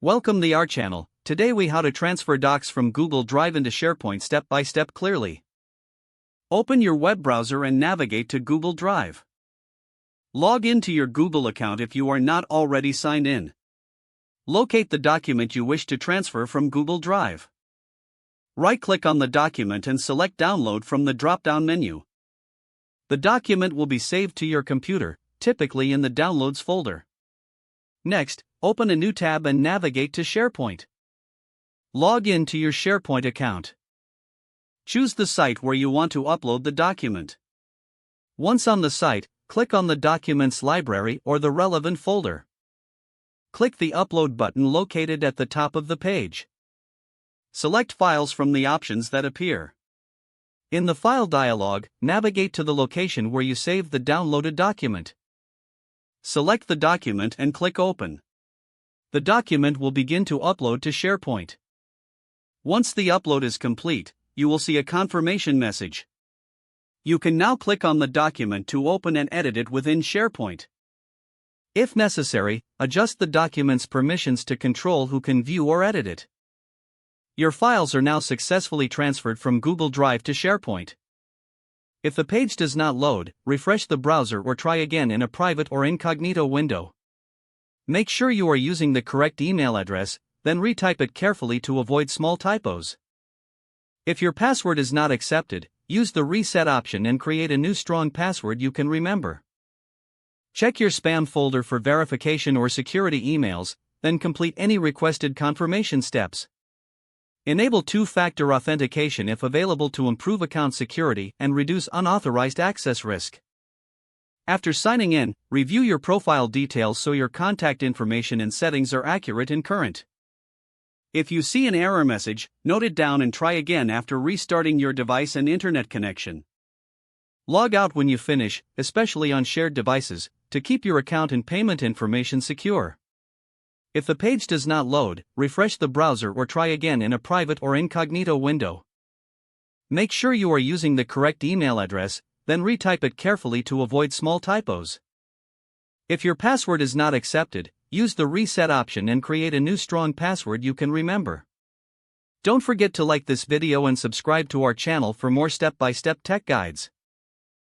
Welcome to our channel. Today we how to transfer docs from Google Drive into SharePoint step by step clearly. Open your web browser and navigate to Google Drive. Log into your Google account if you are not already signed in. Locate the document you wish to transfer from Google Drive. Right-click on the document and select Download from the drop-down menu. The document will be saved to your computer, typically in the Downloads folder. Next, open a new tab and navigate to SharePoint. Log in to your SharePoint account. Choose the site where you want to upload the document. Once on the site, click on the document's library or the relevant folder. Click the Upload button located at the top of the page. Select Files from the options that appear. In the File dialog, navigate to the location where you saved the downloaded document. Select the document and click Open. The document will begin to upload to SharePoint. Once the upload is complete, you will see a confirmation message. You can now click on the document to open and edit it within SharePoint. If necessary, adjust the document's permissions to control who can view or edit it. Your files are now successfully transferred from Google Drive to SharePoint. If the page does not load, refresh the browser or try again in a private or incognito window. Make sure you are using the correct email address, then retype it carefully to avoid small typos. If your password is not accepted, use the reset option and create a new strong password you can remember. Check your spam folder for verification or security emails, then complete any requested confirmation steps. Enable two-factor authentication if available to improve account security and reduce unauthorized access risk. After signing in, review your profile details so your contact information and settings are accurate and current. If you see an error message, note it down and try again after restarting your device and internet connection. Log out when you finish, especially on shared devices, to keep your account and payment information secure. If the page does not load, refresh the browser or try again in a private or incognito window. Make sure you are using the correct email address, then retype it carefully to avoid small typos. If your password is not accepted, use the reset option and create a new strong password you can remember. Don't forget to like this video and subscribe to our channel for more step-by-step tech guides.